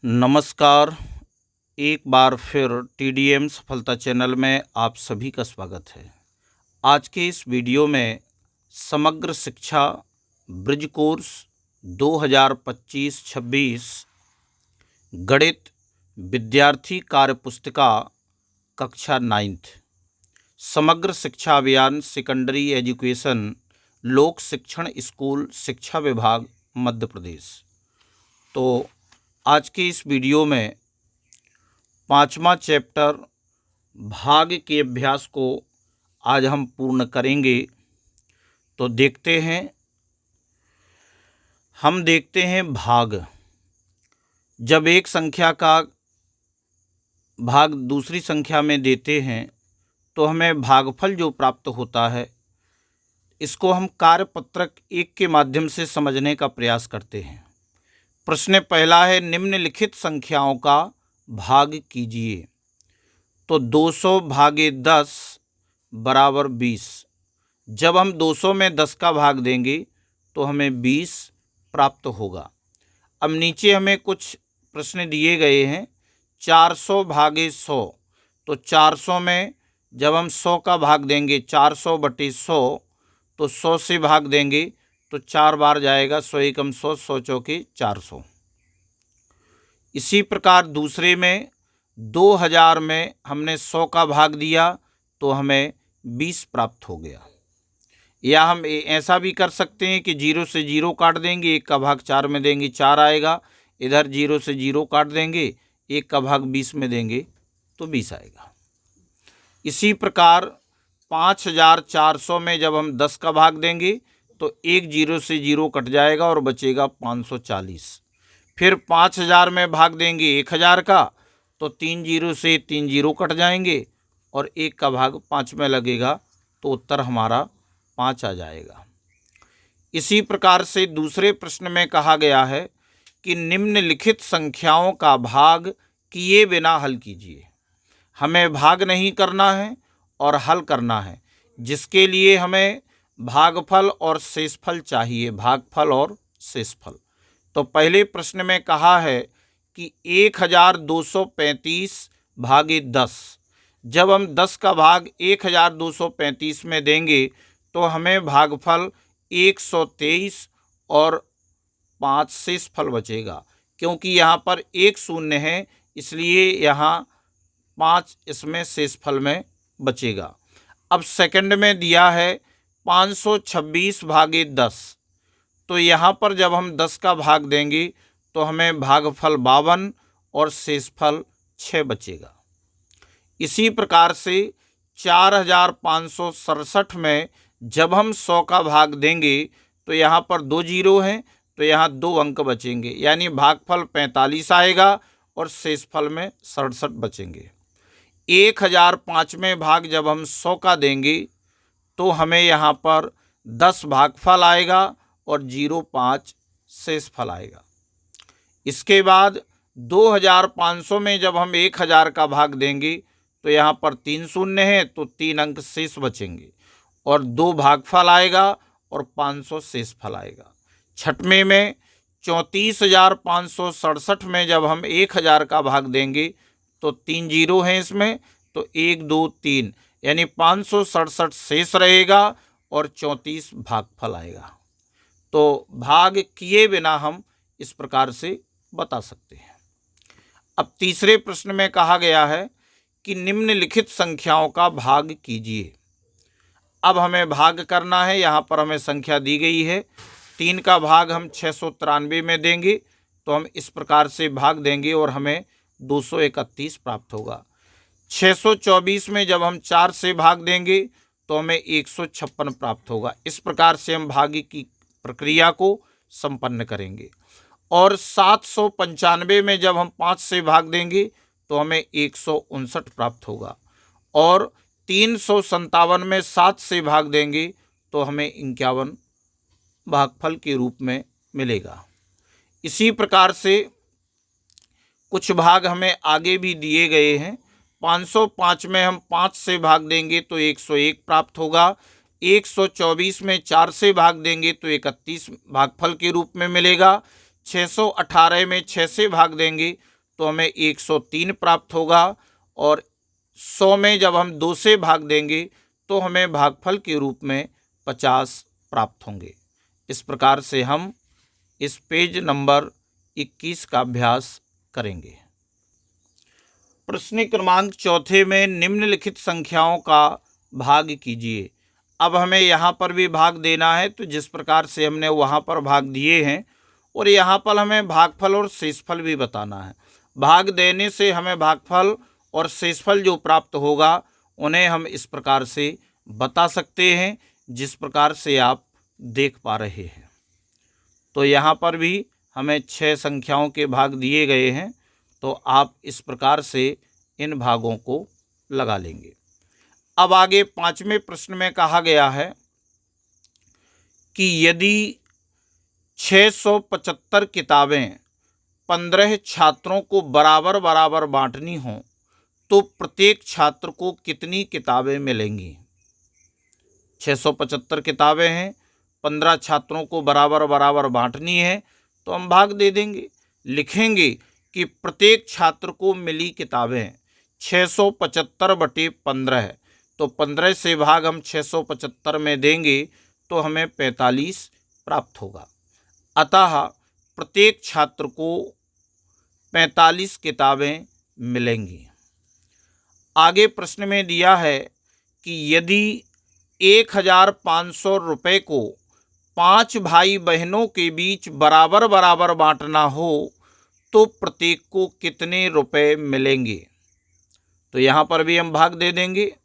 नमस्कार। एक बार फिर टीडीएम सफलता चैनल में आप सभी का स्वागत है। आज के इस वीडियो में समग्र शिक्षा ब्रिज कोर्स 2025-26 गणित विद्यार्थी कार्य पुस्तिका कक्षा 9th समग्र शिक्षा अभियान सेकेंडरी एजुकेशन लोक शिक्षण स्कूल शिक्षा विभाग मध्य प्रदेश। तो आज के इस वीडियो में 5वां चैप्टर भाग के अभ्यास को आज हम पूर्ण करेंगे। तो देखते हैं भाग। जब एक संख्या का भाग दूसरी संख्या में देते हैं तो हमें भागफल जो प्राप्त होता है, इसको हम कार्यपत्रक 1 के माध्यम से समझने का प्रयास करते हैं। प्रश्न पहला है, निम्नलिखित संख्याओं का भाग कीजिए। तो 200 भागे 10 बराबर 20। जब हम 200 में 10 का भाग देंगे तो हमें 20 प्राप्त होगा। अब नीचे हमें कुछ प्रश्न दिए गए हैं। 400 भागे 100, तो 400 में जब हम 100 का भाग देंगे 400 बटे 100, तो 100 से भाग देंगे तो 4 बार जाएगा। 100 एकम 100, 100 चौके 400। इसी प्रकार दूसरे में 2000 में हमने 100 का भाग दिया तो हमें 20 प्राप्त हो गया। या हम ऐसा भी कर सकते हैं कि 0 से 0 काट देंगे, 1 का भाग 4 में देंगे 4 आएगा। इधर 0 से 0 काट देंगे, 1 का भाग 20 में देंगे तो 20 आएगा। इसी प्रकार 5400 में जब हम 10 का भाग देंगे तो 1 0 से 0 कट जाएगा और बचेगा 540। फिर 5000 में भाग देंगे 1000 का तो 3 0 से 3 0 कट जाएंगे और 1 का भाग 5 में लगेगा तो उत्तर हमारा 5 आ जाएगा। इसी प्रकार से दूसरे प्रश्न में कहा गया है कि निम्नलिखित संख्याओं का भाग किए बिना हल कीजिए। हमें भाग नहीं करना है और हल करना है, जिसके लिए हमें भागफल और शेषफल चाहिए। भागफल और शेषफल। तो पहले प्रश्न में कहा है कि 1235 भागे 10। जब हम 10 का भाग 1235 में देंगे तो हमें भागफल 123 और 5 शेषफल बचेगा। क्योंकि यहाँ पर 1 शून्य है, इसलिए यहाँ 5 इसमें शेषफल में बचेगा। अब सेकंड में दिया है 526 भागे 10। तो यहाँ पर जब हम 10 का भाग देंगे तो हमें भागफल 52 और शेषफल 6 बचेगा। इसी प्रकार से 4567 में जब हम 100 का भाग देंगे तो यहाँ पर 2 जीरो हैं, तो यहाँ 2 अंक बचेंगे, यानी भागफल 45 आएगा और शेषफल में 67 बचेंगे। 1005 में भाग जब हम 100 का देंगे तो हमें यहाँ पर 10 भागफल आएगा और 05 शेषफल आएगा। इसके बाद 2500 में जब हम 1000 का भाग देंगे तो यहाँ पर 3 शून्य है, तो 3 अंक शेष बचेंगे और 2 भागफल आएगा और 500 शेषफल आएगा। छठवें में 34567 में जब हम 1000 का भाग देंगे तो 3 जीरो हैं इसमें, तो 1 2 3, यानी 567 शेष रहेगा और 34 भागफल आएगा। तो भाग किए बिना हम इस प्रकार से बता सकते हैं। अब तीसरे प्रश्न में कहा गया है कि निम्नलिखित संख्याओं का भाग कीजिए। अब हमें भाग करना है। यहाँ पर हमें संख्या दी गई है, 3 का भाग हम 693 में देंगे तो हम इस प्रकार से भाग देंगे और हमें 231 प्राप्त होगा। 624 में जब हम 4 से भाग देंगे तो हमें 156 प्राप्त होगा। इस प्रकार से हम भाग की प्रक्रिया को संपन्न करेंगे। और 795 में जब हम 5 से भाग देंगे तो हमें 159 प्राप्त होगा। और 357 में 7 से भाग देंगे तो हमें 51 भागफल के रूप में मिलेगा। इसी प्रकार से कुछ भाग हमें आगे भी दिए गए हैं। 505 में हम 5 से भाग देंगे तो 101 प्राप्त होगा। 124 में 4 से भाग देंगे तो 31 भागफल के रूप में मिलेगा। 618 में 6 से भाग देंगे तो हमें 103 प्राप्त होगा, और 100 में जब हम 2 से भाग देंगे तो हमें भागफल के रूप में 50 प्राप्त होंगे। इस प्रकार से हम इस पेज नंबर 21 का अभ्यास करेंगे। प्रश्न क्रमांक चौथे में निम्नलिखित संख्याओं का भाग कीजिए। अब हमें यहाँ पर भी भाग देना है, तो जिस प्रकार से हमने वहाँ पर भाग दिए हैं और यहाँ पर हमें भागफल और शेषफल भी बताना है। भाग देने से हमें भागफल और शेषफल जो प्राप्त होगा उन्हें हम इस प्रकार से बता सकते हैं, जिस प्रकार से आप देख पा रहे हैं। तो यहाँ पर भी हमें 6 संख्याओं के भाग दिए गए हैं, तो आप इस प्रकार से इन भागों को लगा लेंगे। अब आगे 5वें प्रश्न में कहा गया है कि यदि 675 किताबें 15 छात्रों को बराबर बराबर बांटनी हों तो प्रत्येक छात्र को कितनी किताबें मिलेंगी। 675 किताबें हैं, 15 छात्रों को बराबर बराबर बांटनी है, तो हम भाग दे देंगे। लिखेंगे कि प्रत्येक छात्र को मिली किताबें 675/15 है, तो 15 से भाग हम 675 में देंगे तो हमें 45 प्राप्त होगा। अतः प्रत्येक छात्र को 45 किताबें मिलेंगी। आगे प्रश्न में दिया है कि यदि 1500 रुपये को 5 भाई बहनों के बीच बराबर बराबर बांटना हो तो प्रत्येक को कितने रुपए मिलेंगे। तो यहाँ पर भी हम भाग दे देंगे।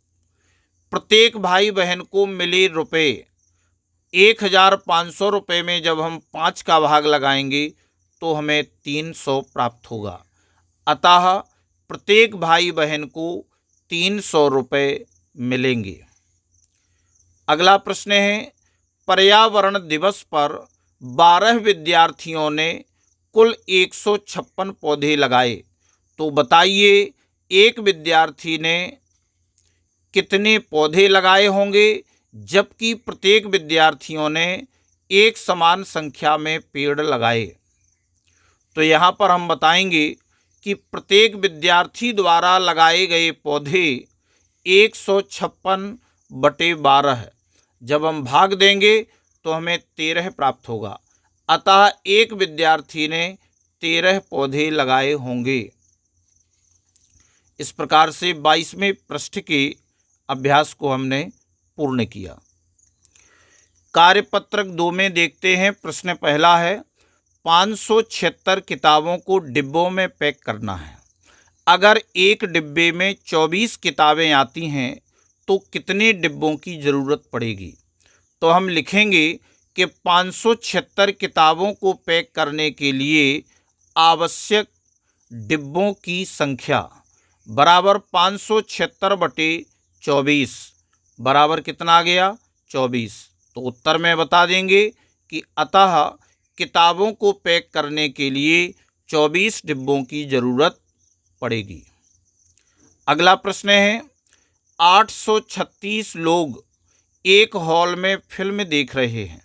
प्रत्येक भाई बहन को मिले रुपए 1500 रुपये में जब हम 5 का भाग लगाएंगे तो हमें 300 प्राप्त होगा। अतः प्रत्येक भाई बहन को 300 रुपये मिलेंगे। अगला प्रश्न है, पर्यावरण दिवस पर 12 विद्यार्थियों ने कुल 156 पौधे लगाए, तो बताइए एक विद्यार्थी ने कितने पौधे लगाए होंगे, जबकि प्रत्येक विद्यार्थियों ने एक समान संख्या में पेड़ लगाए। तो यहाँ पर हम बताएंगे कि प्रत्येक विद्यार्थी द्वारा लगाए गए पौधे 156/12 है। जब हम भाग देंगे तो हमें 13 प्राप्त होगा। अतः एक विद्यार्थी ने 13 पौधे लगाए होंगे। इस प्रकार से 22वें पृष्ठ के अभ्यास को हमने पूर्ण किया। कार्यपत्रक 2 में देखते हैं। प्रश्न पहला है, 576 किताबों को डिब्बों में पैक करना है। अगर एक डिब्बे में 24 किताबें आती हैं तो कितने डिब्बों की ज़रूरत पड़ेगी। तो हम लिखेंगे कि 576 किताबों को पैक करने के लिए आवश्यक डिब्बों की संख्या बराबर 576/24 बराबर कितना आ गया, 24। तो उत्तर में बता देंगे कि अतः किताबों को पैक करने के लिए 24 डिब्बों की ज़रूरत पड़ेगी। अगला प्रश्न है, 836 लोग एक हॉल में फिल्म देख रहे हैं।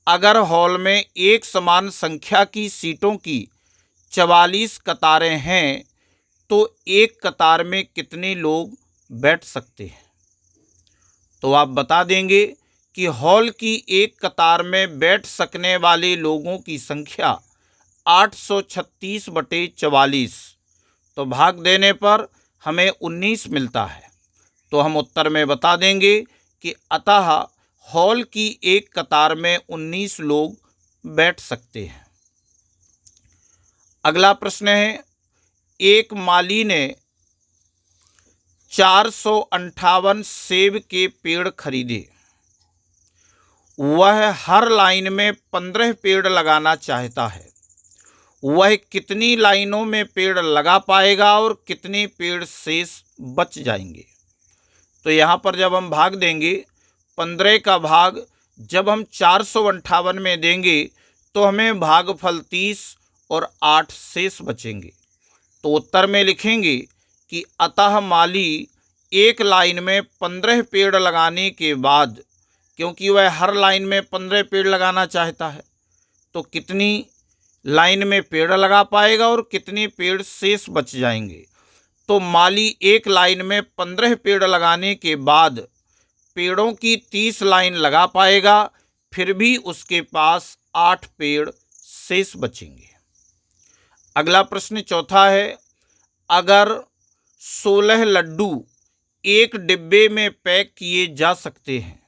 अगर हॉल में एक समान संख्या की सीटों की 44 कतारें हैं तो एक कतार में कितने लोग बैठ सकते हैं। तो आप बता देंगे कि हॉल की एक कतार में बैठ सकने वाले लोगों की संख्या 836/44, तो भाग देने पर हमें 19 मिलता है। तो हम उत्तर में बता देंगे कि अतः हॉल की एक कतार में 19 लोग बैठ सकते हैं। अगला प्रश्न है, एक माली ने 458 सेब के पेड़ खरीदे। वह हर लाइन में 15 पेड़ लगाना चाहता है। वह कितनी लाइनों में पेड़ लगा पाएगा और कितने पेड़ शेष बच जाएंगे। तो यहाँ पर जब हम भाग देंगे, 15 का भाग जब हम 458 में देंगे तो हमें भागफल 30 और 8 शेष बचेंगे। तो उत्तर में लिखेंगे कि अतः माली एक लाइन में 15 पेड़ लगाने के बाद, क्योंकि वह हर लाइन में 15 पेड़ लगाना चाहता है, तो कितनी लाइन में पेड़ लगा पाएगा और कितने पेड़ शेष बच जाएंगे। तो माली एक लाइन में 15 पेड़ लगाने के बाद पेड़ों की 30 लाइन लगा पाएगा, फिर भी उसके पास 8 पेड़ शेष बचेंगे। अगला प्रश्न चौथा है, अगर 16 लड्डू एक डिब्बे में पैक किए जा सकते हैं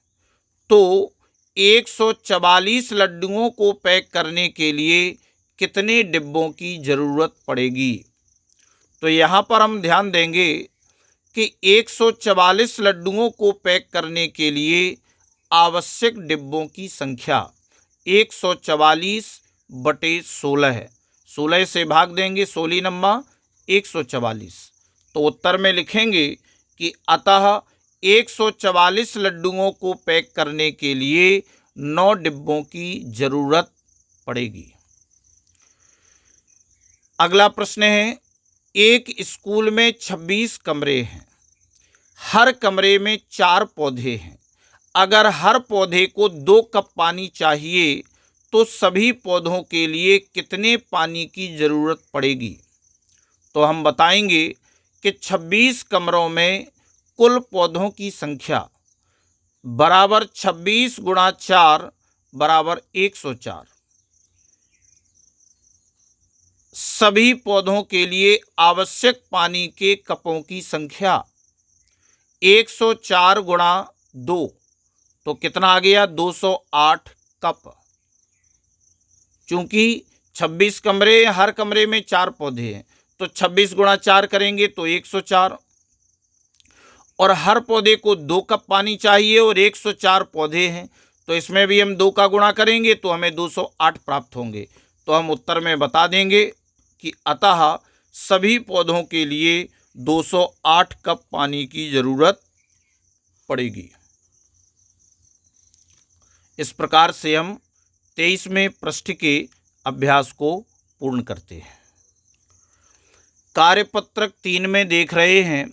तो 144 लड्डुओं को पैक करने के लिए कितने डिब्बों की ज़रूरत पड़ेगी। तो यहाँ पर हम ध्यान देंगे कि 144 लड्डुओं को पैक करने के लिए आवश्यक डिब्बों की संख्या 144/16 है। 16 से भाग देंगे, 16 नंबर 144। तो उत्तर में लिखेंगे कि अतः 144 लड्डुओं को पैक करने के लिए 9 डिब्बों की ज़रूरत पड़ेगी। अगला प्रश्न है, एक स्कूल में 26 कमरे हैं, हर कमरे में 4 पौधे हैं। अगर हर पौधे को 2 कप पानी चाहिए तो सभी पौधों के लिए कितने पानी की ज़रूरत पड़ेगी। तो हम बताएंगे कि 26 कमरों में कुल पौधों की संख्या बराबर 26 गुणा 4 बराबर 104। सभी पौधों के लिए आवश्यक पानी के कपों की संख्या 104 गुणा 2, तो कितना आ गया 208 कप। चूंकि 26 कमरे, हर कमरे में 4 पौधे हैं, तो 26 गुणा 4 करेंगे तो 104, और हर पौधे को 2 कप पानी चाहिए और 104 पौधे हैं, तो इसमें भी हम 2 का गुणा करेंगे तो हमें 208 प्राप्त होंगे। तो हम उत्तर में बता देंगे कि अतः सभी पौधों के लिए 208 कप पानी की ज़रूरत पड़ेगी। इस प्रकार से हम 23वें पृष्ठ के अभ्यास को पूर्ण करते हैं। कार्यपत्रक 3 में देख रहे हैं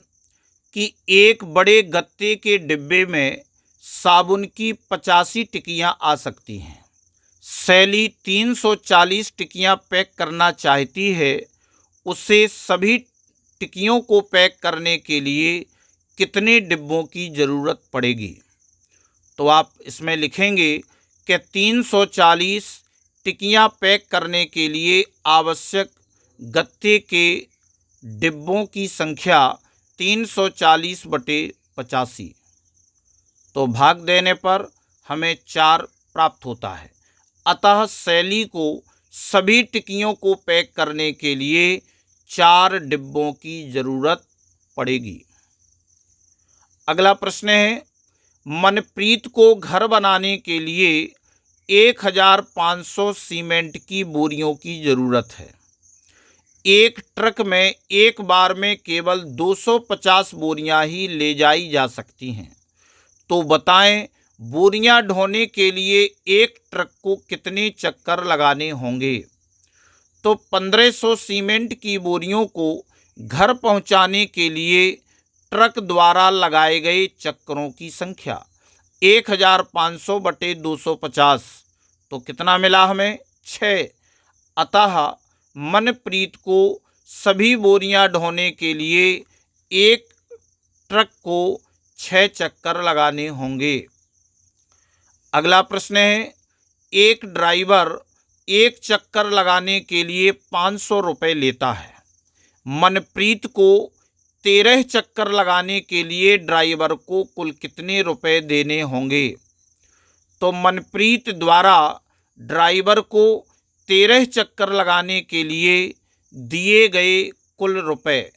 कि एक बड़े गत्ते के डिब्बे में साबुन की 85 टिक्कियाँ आ सकती हैं। शैली 340 टिक्कियाँ पैक करना चाहती है, उसे सभी टिक्कियों को पैक करने के लिए कितने डिब्बों की ज़रूरत पड़ेगी। तो आप इसमें लिखेंगे कि 340 टिक्कियाँ पैक करने के लिए आवश्यक गत्ते के डिब्बों की संख्या 340/85। तो भाग देने पर हमें 4 प्राप्त होता है। अतः शैली को सभी टिक्कियों को पैक करने के लिए 4 डिब्बों की ज़रूरत पड़ेगी। अगला प्रश्न है, मनप्रीत को घर बनाने के लिए 1500 सीमेंट की बोरियों की ज़रूरत है। एक ट्रक में एक बार में केवल 250 बोरियां ही ले जाई जा सकती हैं। तो बताएं, बोरियां ढोने के लिए एक ट्रक को कितने चक्कर लगाने होंगे। तो 1500 सीमेंट की बोरियों को घर पहुंचाने के लिए ट्रक द्वारा लगाए गए चक्करों की संख्या 1500/250, तो कितना मिला हमें 6। अतः मनप्रीत को सभी बोरियां ढोने के लिए एक ट्रक को 6 चक्कर लगाने होंगे। अगला प्रश्न है, एक ड्राइवर एक चक्कर लगाने के लिए 500 रुपये लेता है। मनप्रीत को 13 चक्कर लगाने के लिए ड्राइवर को कुल कितने रुपए देने होंगे। तो मनप्रीत द्वारा ड्राइवर को 13 चक्कर लगाने के लिए दिए गए कुल रुपए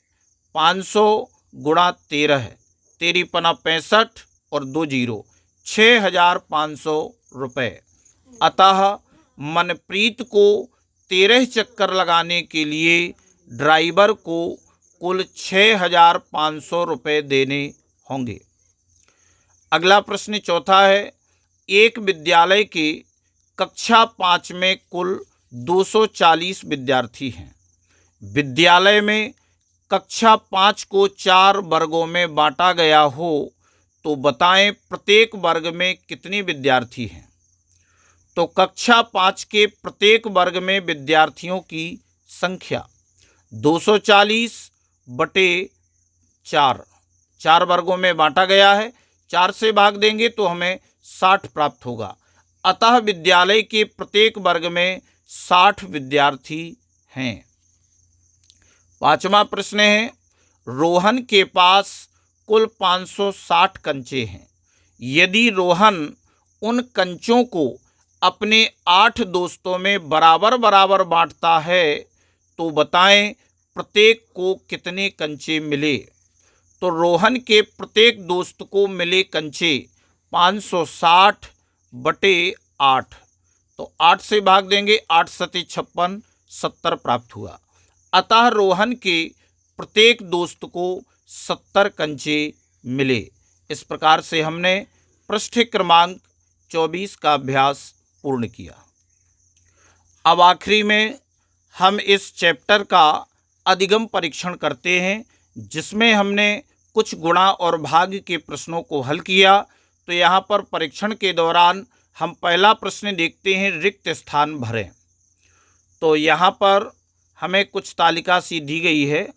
500 गुणा 13 है, 13×5 और 2 जीरो 6500 रुपये। अतः मनप्रीत को 13 चक्कर लगाने के लिए ड्राइवर को कुल 6500 रुपये देने होंगे। अगला प्रश्न चौथा है, एक विद्यालय के कक्षा 5 में कुल 240 विद्यार्थी हैं। विद्यालय में कक्षा 5 को 4 वर्गों में बांटा गया हो, तो बताएं प्रत्येक वर्ग में कितने विद्यार्थी हैं। तो कक्षा 5 के प्रत्येक वर्ग में विद्यार्थियों की संख्या 240/4, 4 वर्गों में बांटा गया है। 4 से भाग देंगे तो हमें 60 प्राप्त होगा। अतः विद्यालय के प्रत्येक वर्ग में 60 विद्यार्थी हैं। 5वां प्रश्न है, रोहन के पास कुल 560 कंचे हैं। यदि रोहन उन कंचों को अपने 8 दोस्तों में बराबर बराबर बांटता है तो बताएं प्रत्येक को कितने कंचे मिले। तो रोहन के प्रत्येक दोस्त को मिले कंचे 560/8, तो 8 से भाग देंगे, 8 सते 56, 70 प्राप्त हुआ। अतः रोहन के प्रत्येक दोस्त को 70 कंचे मिले। इस प्रकार से हमने पृष्ठ क्रमांक 24 का अभ्यास पूर्ण किया। अब आखिरी में हम इस चैप्टर का अधिगम परीक्षण करते हैं, जिसमें हमने कुछ गुणा और भाग के प्रश्नों को हल किया। तो यहाँ पर परीक्षण के दौरान हम पहला प्रश्न देखते हैं, रिक्त स्थान भरें। तो यहाँ पर हमें कुछ तालिका सी दी गई है।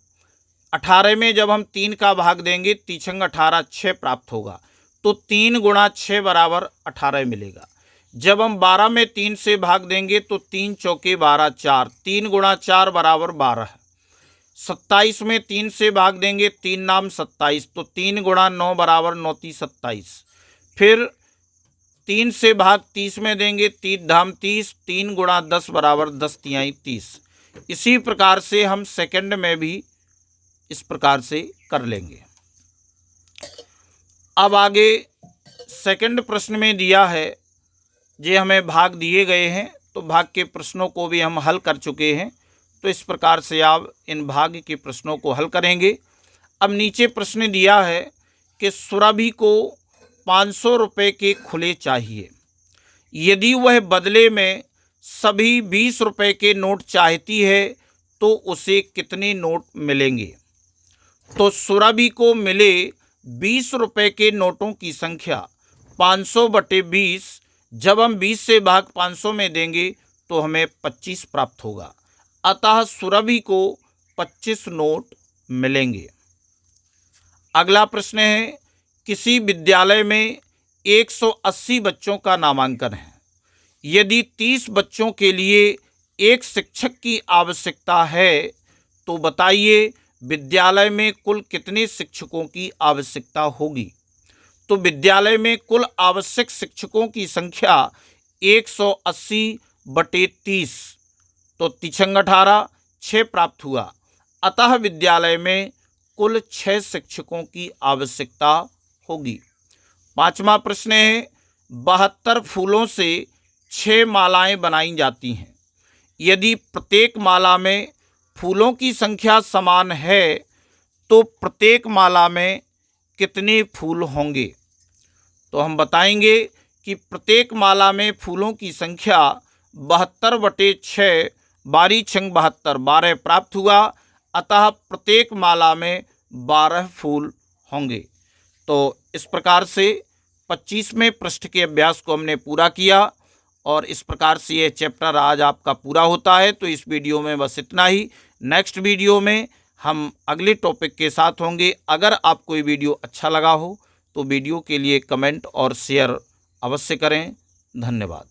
18 में जब हम 3 का भाग देंगे, 3 18, 6 प्राप्त होगा। तो 3 × 6 = 18 मिलेगा। जब हम 12 में 3 से भाग देंगे तो 3 चौके 12, 4, 3 × 4 = 12। 27 में 3 से भाग देंगे, 3 नाम 27, तो 3 × 9 = 9 × 27। फिर 3 से भाग 30 में देंगे, 3 धाम 30, 3 × 10 = 10 तिहाई 30। इसी प्रकार से हम सेकंड में भी इस प्रकार से कर लेंगे। अब आगे सेकंड प्रश्न में दिया है, जे हमें भाग दिए गए हैं, तो भाग के प्रश्नों को भी हम हल कर चुके हैं। तो इस प्रकार से आप इन भाग के प्रश्नों को हल करेंगे। अब नीचे प्रश्न दिया है कि सुरभि को 500 रुपये के खुले चाहिए। यदि वह बदले में सभी 20 रुपये के नोट चाहती है तो उसे कितने नोट मिलेंगे। तो सुरभि को मिले 20 रुपये के नोटों की संख्या 500/20। जब हम 20 से भाग 500 में देंगे तो हमें 25 प्राप्त होगा। अतः सुरभि को 25 नोट मिलेंगे। अगला प्रश्न है, किसी विद्यालय में 180 बच्चों का नामांकन है। यदि 30 बच्चों के लिए एक शिक्षक की आवश्यकता है तो बताइए विद्यालय में कुल कितने शिक्षकों की आवश्यकता होगी। तो विद्यालय में कुल आवश्यक शिक्षकों की संख्या 180/30, तो 3 18, 6 प्राप्त हुआ। अतः विद्यालय में कुल 6 शिक्षकों की आवश्यकता होगी। 5वां प्रश्न है, 72 फूलों से 6 मालाएं बनाई जाती हैं। यदि प्रत्येक माला में फूलों की संख्या समान है तो प्रत्येक माला में कितने फूल होंगे। तो हम बताएंगे कि प्रत्येक माला में फूलों की संख्या 72/6, 12 × 72, 12 प्राप्त हुआ। अतः प्रत्येक माला में 12 फूल होंगे। तो इस प्रकार से 25वें पृष्ठ के अभ्यास को हमने पूरा किया और इस प्रकार से ये चैप्टर आज आपका पूरा होता है। तो इस वीडियो में बस इतना ही। नेक्स्ट वीडियो में हम अगले टॉपिक के साथ होंगे। अगर आपको ये वीडियो अच्छा लगा हो तो वीडियो के लिए कमेंट और शेयर अवश्य करें। धन्यवाद।